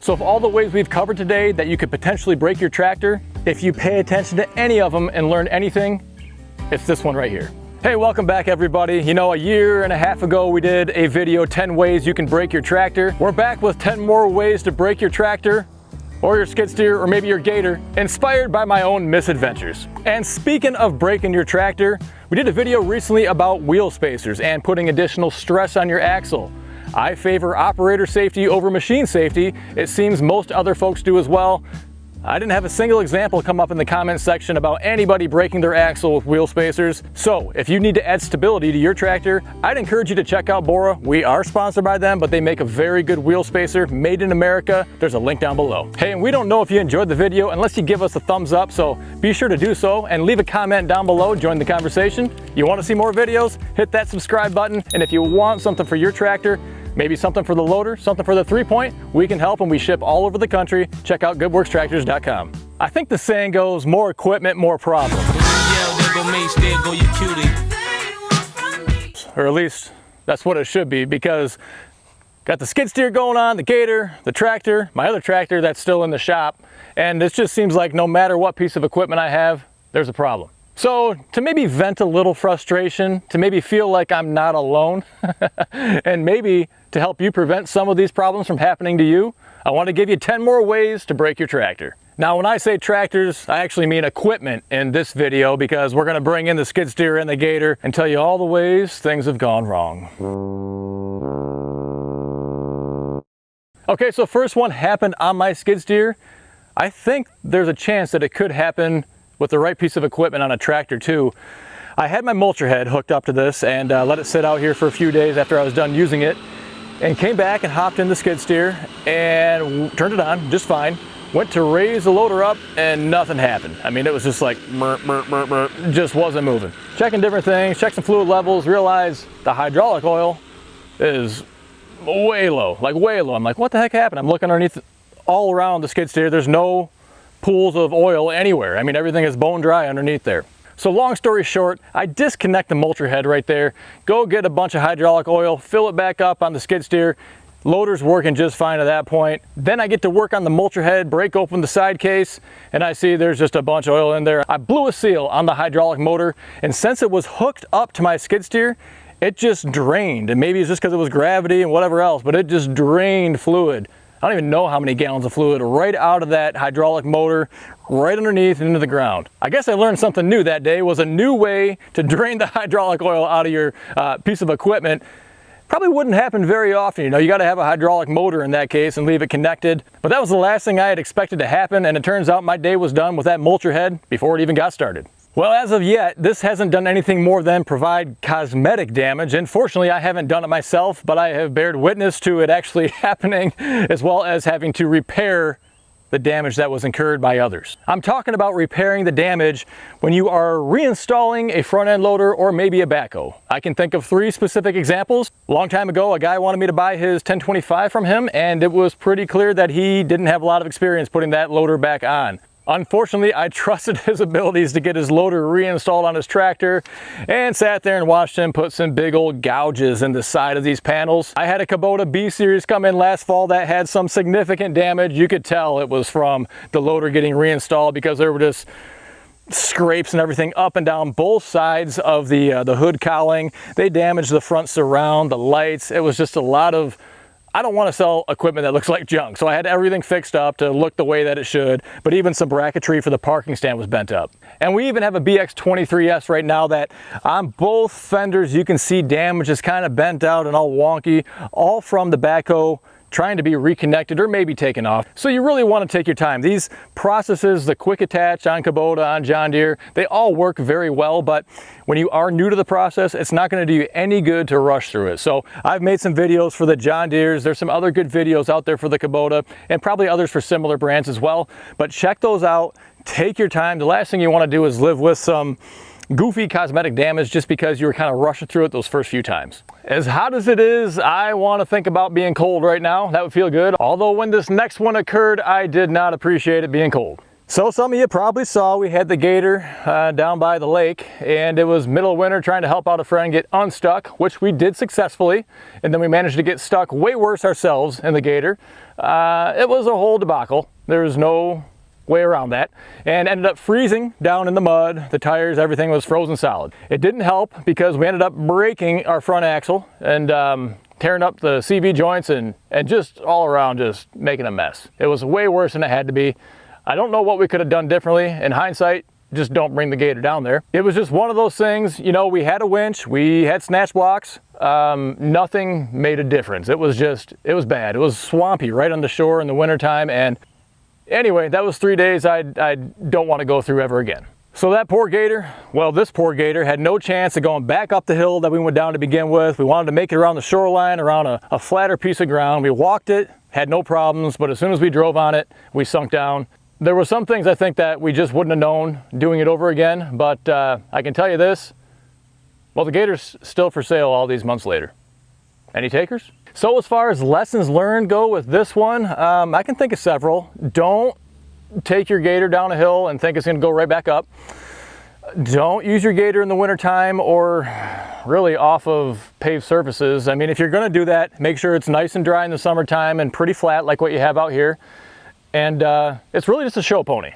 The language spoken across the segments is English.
So of all the ways we've covered today that you could potentially break your tractor, if you pay attention to any of them and learn anything, it's this one right here. Hey, welcome back everybody. You know, a year and a half ago we did a video, 10 ways you can break your tractor. We're back with 10 more ways to break your tractor or your skid steer or maybe your gator, inspired by my own misadventures. And speaking of breaking your tractor, we did a video recently about wheel spacers and putting additional stress on your axle. I favor operator safety over machine safety. It seems most other folks do as well. I didn't have a single example come up in the comment section about anybody breaking their axle with wheel spacers. So if you need to add stability to your tractor, I'd encourage you to check out Bora. We are sponsored by them, but they make a very good wheel spacer made in America. There's a link down below. Hey, and we don't know if you enjoyed the video unless you give us a thumbs up, so be sure to do so and leave a comment down below, join the conversation. You want to see more videos? Hit that subscribe button, and if you want something for your tractor, maybe something for the loader, something for the 3-point, we can help and we ship all over the country. Check out goodworkstractors.com. I think the saying goes, more equipment, more problems. Or at least that's what it should be, because got the skid steer going on, the gator, the tractor, my other tractor that's still in the shop, and it just seems like no matter what piece of equipment I have, there's a problem. So to maybe vent a little frustration, to maybe feel like I'm not alone, and maybe to help you prevent some of these problems from happening to you, I want to give you 10 more ways to break your tractor. Now, when I say tractors, I actually mean equipment in this video, because we're going to bring in the skid steer and the gator and tell you all the ways things have gone wrong. Okay, so first one happened on my skid steer. I think there's a chance that it could happen with the right piece of equipment on a tractor too. I had my mulcher head hooked up to this and let it sit out here for a few days after I was done using it, and came back and hopped in the skid steer and turned it on just fine. Went to raise the loader up and nothing happened. I mean, it was just like burr, burr, burr, burr, just wasn't moving. Checking different things, checked some fluid levels, realized the hydraulic oil is way low, like way low. I'm like, what the heck happened? I'm looking underneath all around the skid steer. There's no pools of oil anywhere. I mean, everything is bone dry underneath there. So long story short, I disconnect the mulcher head right there, go get a bunch of hydraulic oil, fill it back up on the skid steer. Loader's working just fine at that point. Then I get to work on the mulcher head, break open the side case, and I see there's just a bunch of oil in there. I blew a seal on the hydraulic motor, and since it was hooked up to my skid steer, it just drained. And maybe it's just because it was gravity and whatever else, but it just drained fluid. I don't even know how many gallons of fluid right out of that hydraulic motor, right underneath and into the ground. I guess I learned something new that day, was a new way to drain the hydraulic oil out of your piece of equipment. Probably wouldn't happen very often. You know, you got to have a hydraulic motor in that case and leave it connected. But that was the last thing I had expected to happen, and it turns out my day was done with that mulcher head before it even got started. Well, as of yet, this hasn't done anything more than provide cosmetic damage, and fortunately I haven't done it myself, but I have bared witness to it actually happening, as well as having to repair the damage that was incurred by others. I'm talking about repairing the damage when you are reinstalling a front end loader or maybe a backhoe. I can think of 3 specific examples. A long time ago, a guy wanted me to buy his 1025 from him, and it was pretty clear that he didn't have a lot of experience putting that loader back on. Unfortunately, I trusted his abilities to get his loader reinstalled on his tractor and sat there and watched him put some big old gouges in the side of these panels. I had a Kubota B series come in last fall that had some significant damage. You could tell it was from the loader getting reinstalled, because there were just scrapes and everything up and down both sides of the hood cowling. They damaged the front surround, the lights. It was just a lot of, I don't want to sell equipment that looks like junk, so I had everything fixed up to look the way that it should, but even some bracketry for the parking stand was bent up. And we even have a BX23S right now that on both fenders you can see damage is kind of bent out and all wonky, all from the backhoe trying to be reconnected or maybe taken off. So you really want to take your time. These processes, the quick attach on Kubota, on John Deere, they all work very well, but when you are new to the process, it's not going to do you any good to rush through it. So I've made some videos for the John Deeres. There's some other good videos out there for the Kubota, and probably others for similar brands as well, but check those out. Take your time. The last thing you want to do is live with some goofy cosmetic damage just because you were kind of rushing through it those first few times. As hot as it is, I want to think about being cold right now. That would feel good. Although when this next one occurred, I did not appreciate it being cold. So some of you probably saw we had the gator down by the lake, and it was middle of winter trying to help out a friend get unstuck, which we did successfully, and then we managed to get stuck way worse ourselves in the gator. It was a whole debacle. There was no way around that, and ended up freezing down in the mud. The tires, everything was frozen solid. It didn't help because we ended up breaking our front axle and tearing up the CV joints and just all around just making a mess. It was way worse than it had to be. I don't know what we could have done differently. In hindsight, just don't bring the gator down there. It was just one of those things, you know, we had a winch, we had snatch blocks, nothing made a difference. It was bad. It was swampy right on the shore in the wintertime, and anyway, that was 3 days I don't want to go through ever again. So that poor gator, well, this poor gator had no chance of going back up the hill that we went down to begin with. We wanted to make it around the shoreline, around a flatter piece of ground. We walked it, had no problems, but as soon as we drove on it, we sunk down. There were some things I think that we just wouldn't have known doing it over again, but I can tell you this, well, the gator's still for sale all these months later. Any takers? So as far as lessons learned go with this one, I can think of several. Don't take your gator down a hill and think it's gonna go right back up. Don't use your gator in the wintertime or really off of paved surfaces. I mean, if you're gonna do that, make sure it's nice and dry in the summertime and pretty flat like what you have out here. And it's really just a show pony.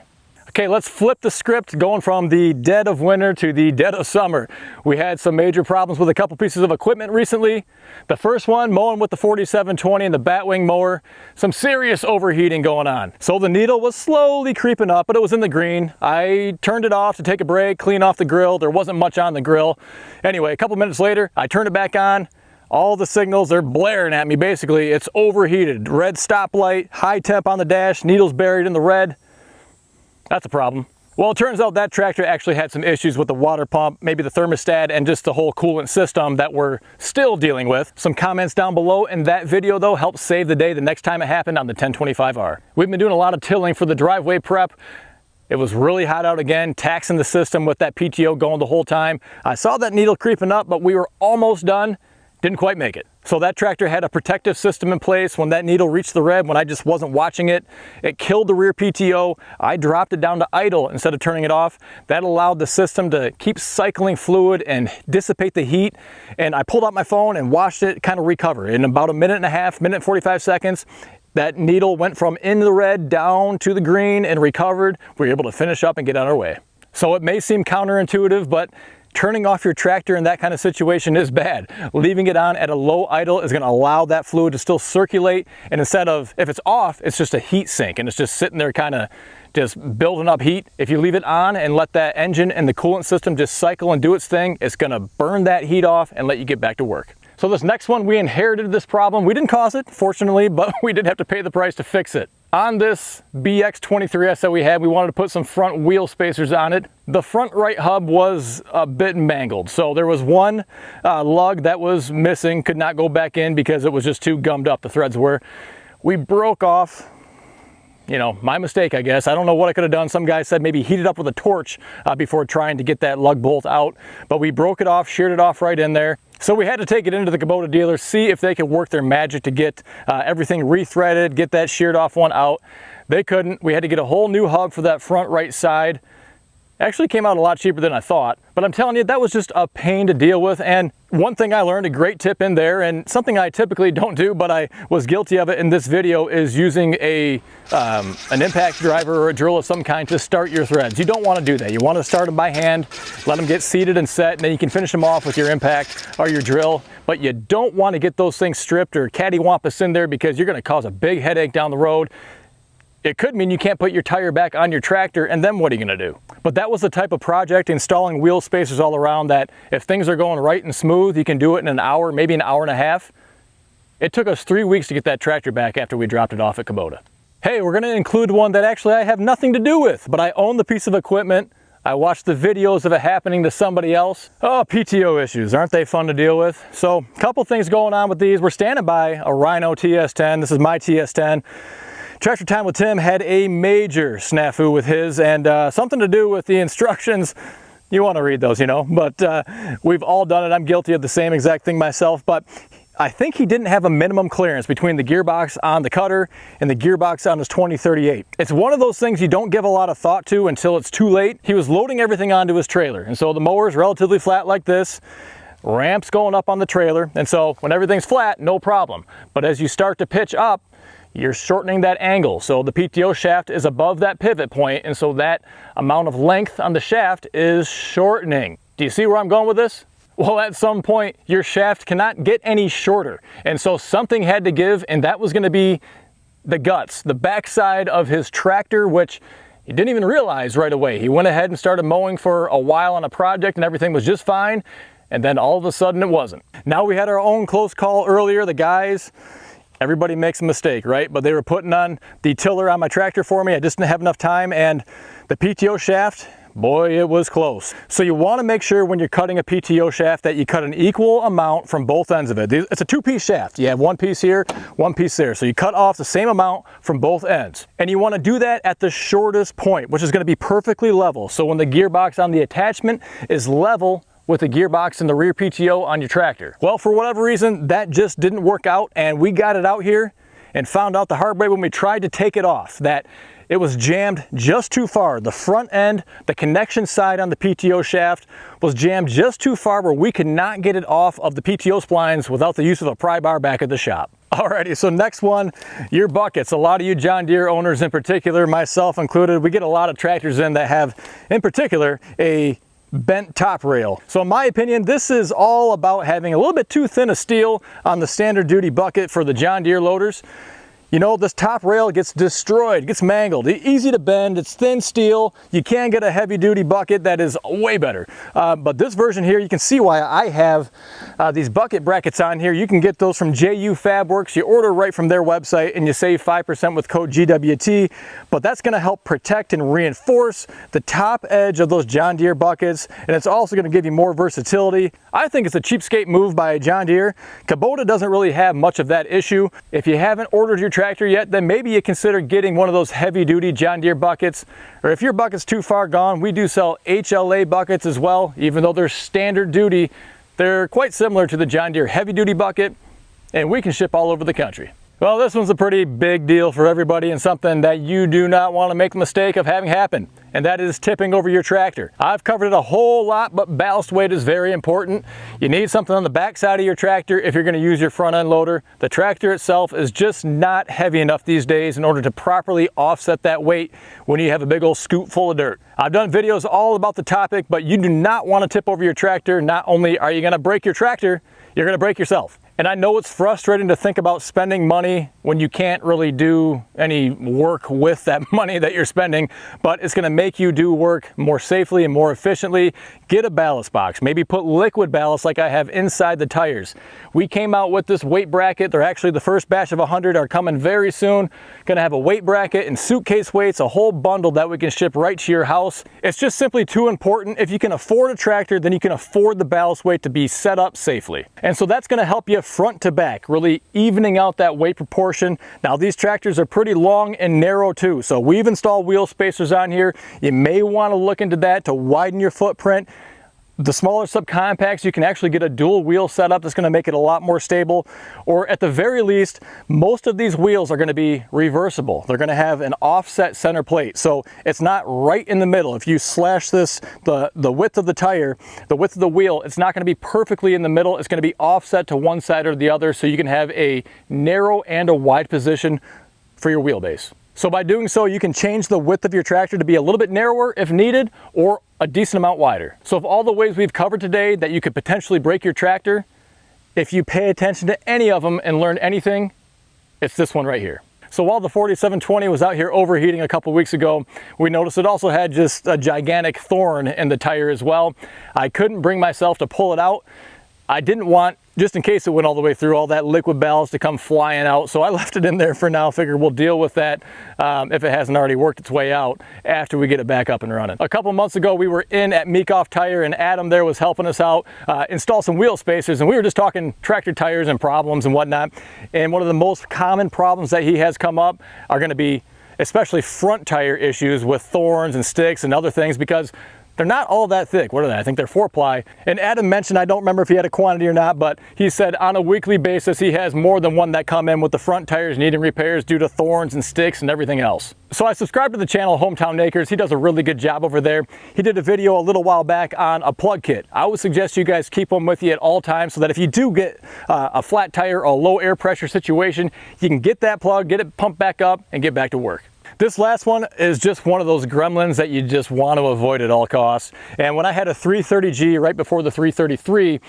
Okay, let's flip the script going from the dead of winter to the dead of summer. We had some major problems with a couple pieces of equipment recently. The first one, mowing with the 4720 and the Batwing mower, some serious overheating going on. So the needle was slowly creeping up, but it was in the green. I turned it off to take a break, clean off the grill. There wasn't much on the grill. Anyway, a couple minutes later, I turned it back on. All the signals, they're blaring at me basically. It's overheated. Red stoplight, high temp on the dash, needles buried in the red. That's a problem. Well, it turns out that tractor actually had some issues with the water pump, maybe the thermostat, and just the whole coolant system that we're still dealing with. Some comments down below in that video though helped save the day the next time it happened on the 1025R. We've been doing a lot of tilling for the driveway prep. It was really hot out again, taxing the system with that PTO going the whole time. I saw that needle creeping up, but we were almost done. Didn't quite make it. So that tractor had a protective system in place. When that needle reached the red, when I just wasn't watching it, it killed the rear PTO. I dropped it down to idle instead of turning it off. That allowed the system to keep cycling fluid and dissipate the heat. And I pulled out my phone and watched it kind of recover. In about a minute and a half, minute and 45 seconds, that needle went from in the red down to the green and recovered. We were able to finish up and get on our way. So it may seem counterintuitive, but turning off your tractor in that kind of situation is bad. Leaving it on at a low idle is going to allow that fluid to still circulate, and instead of, if it's off, it's just a heat sink and it's just sitting there kind of just building up heat. If you leave it on and let that engine and the coolant system just cycle and do its thing, it's going to burn that heat off and let you get back to work. So this next one, we inherited this problem. We didn't cause it, fortunately, but we did have to pay the price to fix it. On this BX23S that we had, we wanted to put some front wheel spacers on it. The front right hub was a bit mangled. So there was one lug that was missing, could not go back in because it was just too gummed up, the threads were. We broke off, you know, my mistake, I guess. I don't know what I could have done. Some guy said maybe heat it up with a torch before trying to get that lug bolt out. But we broke it off, sheared it off right in there. So we had to take it into the Kubota dealer, see if they could work their magic to get everything rethreaded, get that sheared off one out. They couldn't. We had to get a whole new hub for that front right side. Actually came out a lot cheaper than I thought, but I'm telling you, that was just a pain to deal with. And one thing I learned, a great tip in there, and something I typically don't do, but I was guilty of it in this video, is using an impact driver or a drill of some kind to start your threads. You don't want to do that. You want to start them by hand, let them get seated and set, and then you can finish them off with your impact or your drill. But you don't want to get those things stripped or cattywampus in there because you're going to cause a big headache down the road. It could mean you can't put your tire back on your tractor, and then what are you going to do? But that was the type of project, installing wheel spacers all around, that if things are going right and smooth, you can do it in an hour, maybe an hour and a half. It took us 3 weeks to get that tractor back after we dropped it off at Kubota. Hey, we're going to include one that actually I have nothing to do with, but I own the piece of equipment. I watched the videos of it happening to somebody else. Oh, PTO issues, aren't they fun to deal with? So, a couple things going on with these. We're standing by a Rhino TS10. This is my TS10. Tractor Time with Tim had a major snafu with his, and something to do with the instructions. You want to read those, you know, but we've all done it. I'm guilty of the same exact thing myself, but I think he didn't have a minimum clearance between the gearbox on the cutter and the gearbox on his 2038. It's one of those things you don't give a lot of thought to until it's too late. He was loading everything onto his trailer, and so the mower is relatively flat like this. Ramps going up on the trailer, and so when everything's flat, no problem. But as you start to pitch up, you're shortening that angle. So the PTO shaft is above that pivot point, and so that amount of length on the shaft is shortening. Do you see where I'm going with this? Well, at some point, your shaft cannot get any shorter. And so something had to give, and that was gonna be the guts, the backside of his tractor, which he didn't even realize right away. He went ahead and started mowing for a while on a project and everything was just fine. And then all of a sudden it wasn't. Now we had our own close call earlier. The guys, everybody makes a mistake, right? But they were putting on the tiller on my tractor for me. I just didn't have enough time, and the PTO shaft, boy, it was close. So you want to make sure when you're cutting a PTO shaft that you cut an equal amount from both ends of it. It's a two-piece shaft. You have one piece here, one piece there. So you cut off the same amount from both ends. And you want to do that at the shortest point, which is going to be perfectly level. So when the gearbox on the attachment is level with the gearbox and the rear PTO on your tractor. Well, for whatever reason, that just didn't work out, and we got it out here and found out the hard way when we tried to take it off that it was jammed just too far. The front end, the connection side on the PTO shaft was jammed just too far where we could not get it off of the PTO splines without the use of a pry bar back at the shop. Alrighty, so next one, your buckets. A lot of you John Deere owners in particular, myself included, we get a lot of tractors in that have, in particular, a bent top rail. So in my opinion, this is all about having a little bit too thin a steel on the standard duty bucket for the John Deere loaders. You know, this top rail gets destroyed, gets mangled, easy to bend, it's thin steel. You can get a heavy duty bucket that is way better. But this version here, you can see why I have these bucket brackets on here. You can get those from JU Fabworks. You order right from their website and you save 5% with code GWT. But that's gonna help protect and reinforce the top edge of those John Deere buckets. And it's also gonna give you more versatility. I think it's a cheapskate move by John Deere. Kubota doesn't really have much of that issue. If you haven't ordered your tractor yet, then maybe you consider getting one of those heavy duty John Deere buckets. Or if your bucket's too far gone, we do sell HLA buckets as well. Even though they're standard duty, they're quite similar to the John Deere heavy duty bucket, and we can ship all over the country. Well, this one's a pretty big deal for everybody and something that you do not want to make the mistake of having happen, and that is tipping over your tractor. I've covered it a whole lot, but ballast weight is very important. You need something on the back side of your tractor if you're going to use your front end loader. The tractor itself is just not heavy enough these days in order to properly offset that weight when you have a big old scoop full of dirt. I've done videos all about the topic, but you do not want to tip over your tractor. Not only are you going to break your tractor, you're going to break yourself. And I know it's frustrating to think about spending money when you can't really do any work with that money that you're spending, but it's gonna make you do work more safely and more efficiently. Get a ballast box, maybe put liquid ballast like I have inside the tires. We came out with this weight bracket. They're actually the first batch of 100 are coming very soon. Gonna have a weight bracket and suitcase weights, a whole bundle that we can ship right to your house. It's just simply too important. If you can afford a tractor, then you can afford the ballast weight to be set up safely. And so that's gonna help you front to back, really evening out that weight proportion. Now these tractors are pretty long and narrow too, so we've installed wheel spacers on here. You may want to look into that to widen your footprint. The smaller subcompacts, you can actually get a dual wheel setup that's going to make it a lot more stable. Or at the very least, most of these wheels are going to be reversible. They're going to have an offset center plate, so it's not right in the middle. If you slash this, the width of the tire, the width of the wheel, it's not going to be perfectly in the middle. It's going to be offset to one side or the other, so you can have a narrow and a wide position for your wheelbase. So by doing so, you can change the width of your tractor to be a little bit narrower if needed, or a decent amount wider. So of all the ways we've covered today that you could potentially break your tractor, if you pay attention to any of them and learn anything, it's this one right here. So while the 4720 was out here overheating a couple weeks ago, we noticed it also had just a gigantic thorn in the tire as well. I couldn't bring myself to pull it out. I didn't want, just in case it went all the way through, all that liquid ballast to come flying out. So I left it in there for now. Figured we'll deal with that if it hasn't already worked its way out after we get it back up and running. A couple months ago, we were in at Meekoff Tire, and Adam there was helping us out install some wheel spacers, and we were just talking tractor tires and problems and whatnot. And one of the most common problems that he has come up are going to be especially front tire issues with thorns and sticks and other things, because They're not all that thick. What are they? I think they're 4-ply. And Adam mentioned, I don't remember if he had a quantity or not, but he said on a weekly basis he has more than one that come in with the front tires needing repairs due to thorns and sticks and everything else. So I subscribed to the channel Hometown Acres. He does a really good job over there. He did a video a little while back on a plug kit. I would suggest you guys keep one with you at all times so that if you do get a flat tire or a low air pressure situation, you can get that plug, get it pumped back up, and get back to work. This last one is just one of those gremlins that you just want to avoid at all costs. And when I had a 330G right before the 333,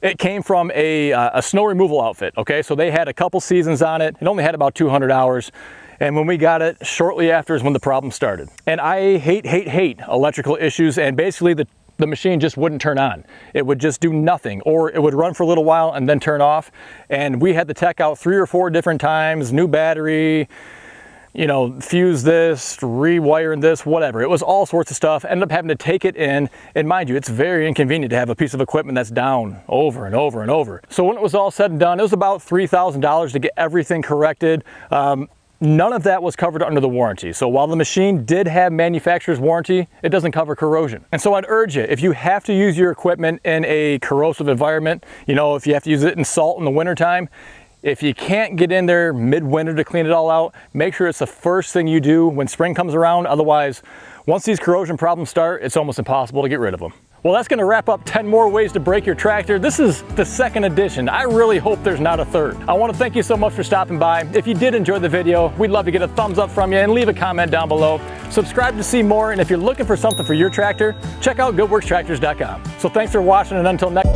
it came from a snow removal outfit, okay? So they had a couple seasons on it. It only had about 200 hours. And when we got it, shortly after is when the problem started. And I hate electrical issues, and basically the machine just wouldn't turn on. It would just do nothing, or it would run for a little while and then turn off. And we had the tech out 3 or 4 different times, new battery, you know, fuse this, rewiring this, whatever. It was all sorts of stuff. Ended up having to take it in, and mind you, it's very inconvenient to have a piece of equipment that's down over and over and over. So when it was all said and done, it was about $3,000 to get everything corrected. None of that was covered under the warranty. So while the machine did have manufacturer's warranty, it doesn't cover corrosion. And so I'd urge you, if you have to use your equipment in a corrosive environment, you know, if you have to use it in salt in the wintertime, if you can't get in there midwinter to clean it all out, make sure it's the first thing you do when spring comes around. Otherwise, once these corrosion problems start, it's almost impossible to get rid of them. Well, that's gonna wrap up 10 more ways to break your tractor. This is the 2nd edition. I really hope there's not a 3rd. I wanna thank you so much for stopping by. If you did enjoy the video, we'd love to get a thumbs up from you and leave a comment down below. Subscribe to see more, and if you're looking for something for your tractor, check out goodworkstractors.com. So thanks for watching, and until next